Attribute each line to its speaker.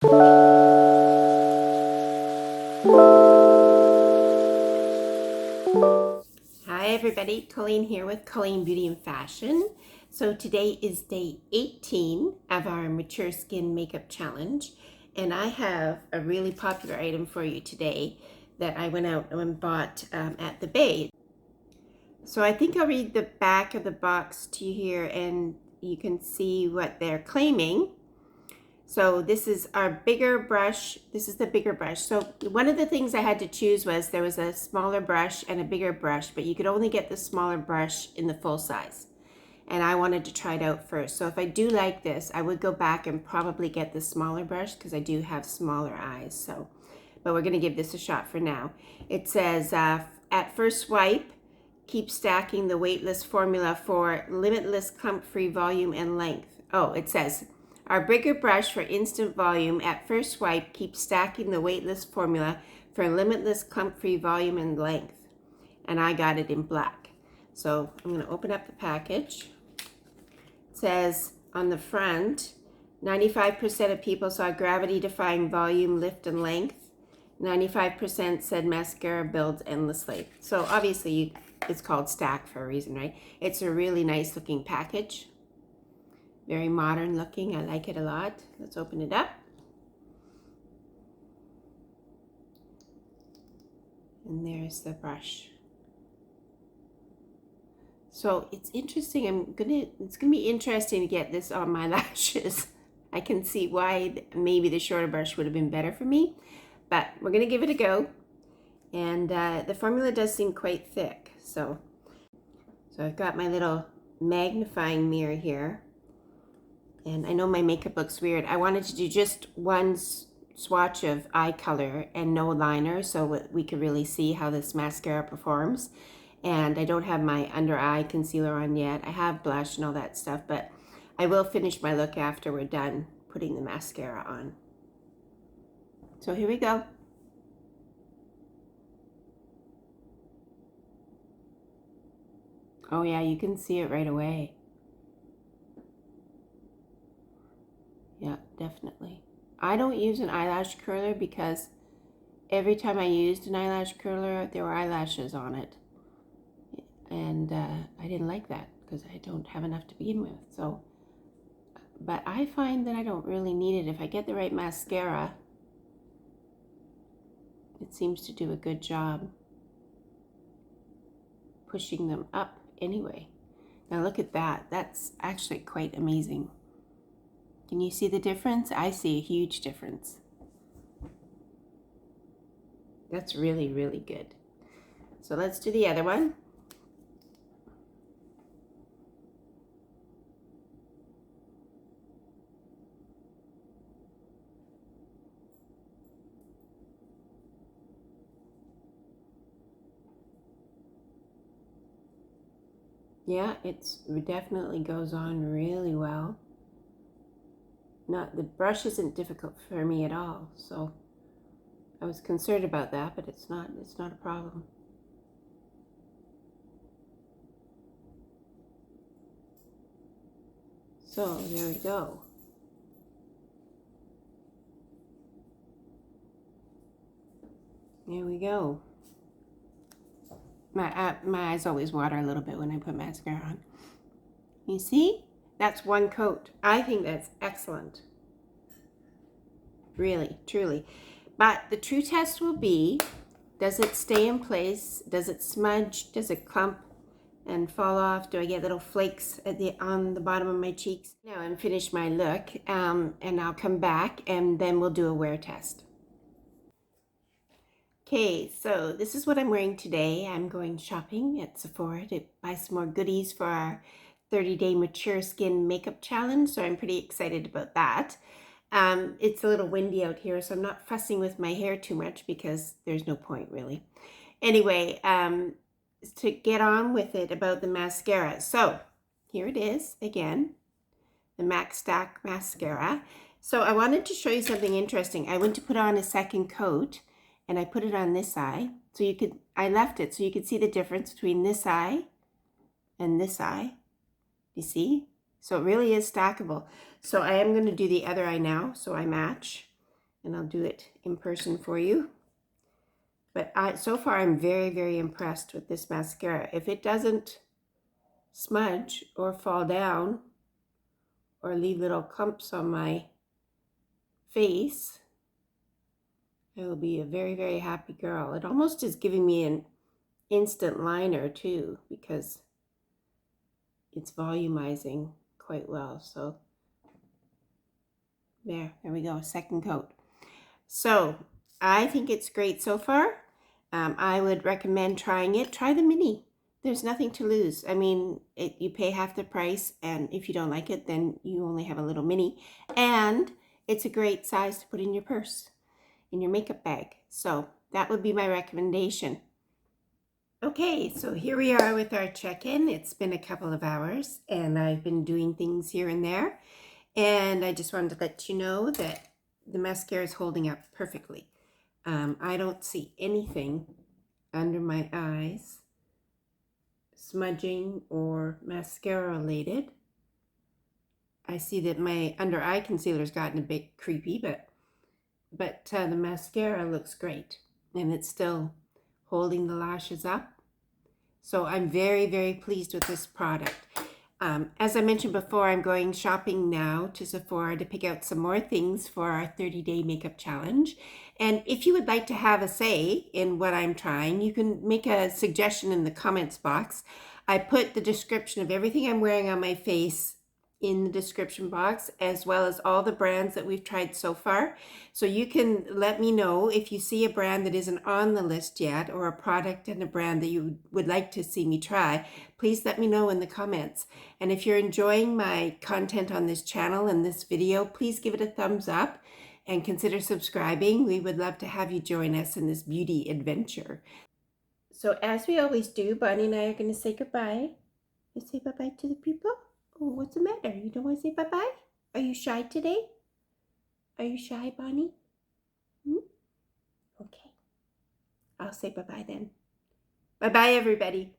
Speaker 1: Hi everybody, Colleen here with Colleen Beauty and Fashion. So today is day 18 of our Mature Skin Makeup Challenge, and I have a really popular item for you today that I went out and bought at the Bay. So I think I'll read the back of the box to you here and you can see what they're claiming. So this is our bigger brush. This is the bigger brush. So one of the things I had to choose was there was a smaller brush and a bigger brush, but you could only get the smaller brush in the full size. And I wanted to try it out first. So if I do like this, I would go back and probably get the smaller brush because I do have smaller eyes. So, but we're gonna give this a shot for now. It says, at first swipe, keep stacking the weightless formula for limitless clump-free volume and length. Oh, it says, our bigger brush for instant volume, at first swipe, keep stacking the weightless formula for limitless clump-free volume and length. And I got it in black. So I'm going to open up the package. It says on the front, 95% of people saw gravity-defying volume, lift, and length. 95% said mascara builds endlessly. So obviously it's called Stack for a reason, right? It's a really nice looking package. Very modern looking. I like it a lot. Let's open it up. And there's the brush. So it's interesting. It's gonna be interesting to get this on my lashes. I can see why maybe the shorter brush would have been better for me, but we're gonna give it a go. And the formula does seem quite thick. So I've got my little magnifying mirror here. And I know my makeup looks weird. I wanted to do just one swatch of eye color and no liner so we could really see how this mascara performs. And I don't have my under eye concealer on yet. I have blush and all that stuff, but I will finish my look after we're done putting the mascara on. So here we go. Oh yeah, you can see it right away. Yeah, definitely. I don't use an eyelash curler because every time I used an eyelash curler, there were eyelashes on it. And I didn't like that because I don't have enough to begin with. So, but I find that I don't really need it. If I get the right mascara, it seems to do a good job pushing them up anyway. Now look at that. That's actually quite amazing. Can you see the difference? I see a huge difference. That's really, really good. So let's do the other one. Yeah, it definitely goes on really well. The brush isn't difficult for me at all, so I was concerned about that, but it's not a problem. So there we go. There we go. My eyes always water a little bit when I put mascara on. You see? That's one coat. I think that's excellent. Really, truly. But the true test will be, does it stay in place? Does it smudge? Does it clump and fall off? Do I get little flakes on the bottom of my cheeks? Now I'm finished my look, and I'll come back and then we'll do a wear test. Okay, so this is what I'm wearing today. I'm going shopping at Sephora to buy some more goodies for our 30-day Mature Skin Makeup Challenge, so I'm pretty excited about that. It's a little windy out here, so I'm not fussing with my hair too much because there's no point really. Anyway, to get on with it about the mascara. So here it is again, the MAC Stack Mascara. So I wanted to show you something interesting. I went to put on a second coat and I put it on this eye. So I left it so you could see the difference between this eye and this eye. You see? So it really is stackable. So I am going to do the other eye now so I match. and I'll do it in person for you. But so far I'm very, very impressed with this mascara. If it doesn't smudge or fall down or leave little clumps on my face, I will be a very, very happy girl. It almost is giving me an instant liner too, because it's volumizing quite well. So there we go, second coat. So I think it's great so far. I would recommend trying it. Try the mini. There's nothing to lose. I mean, you pay half the price, and if you don't like it, then you only have a little mini. And it's a great size to put in your purse, in your makeup bag. So that would be my recommendation. Okay, so here we are with our check-in. It's been a couple of hours, and I've been doing things here and there. And I just wanted to let you know that the mascara is holding up perfectly. I don't see anything under my eyes smudging or mascara related. I see that my under eye concealer's gotten a bit creepy, but the mascara looks great, and it's still holding the lashes up. So I'm very, very pleased with this product. As I mentioned before, I'm going shopping now to Sephora to pick out some more things for our 30-day makeup challenge. And if you would like to have a say in what I'm trying, you can make a suggestion in the comments box. I put the description of everything I'm wearing on my face in the description box, as well as all the brands that we've tried so far. So you can let me know if you see a brand that isn't on the list yet, or a product and a brand that you would like to see me try. Please let me know in the comments. And if you're enjoying my content on this channel and this video, please give it a thumbs up and consider subscribing. We would love to have you join us in this beauty adventure. So as we always do, Bonnie and I are going to say goodbye. You say bye-bye to the people? Oh, what's the matter? You don't want to say bye-bye? Are you shy today? Are you shy, Bonnie? Okay. I'll say bye-bye then. Bye-bye, everybody.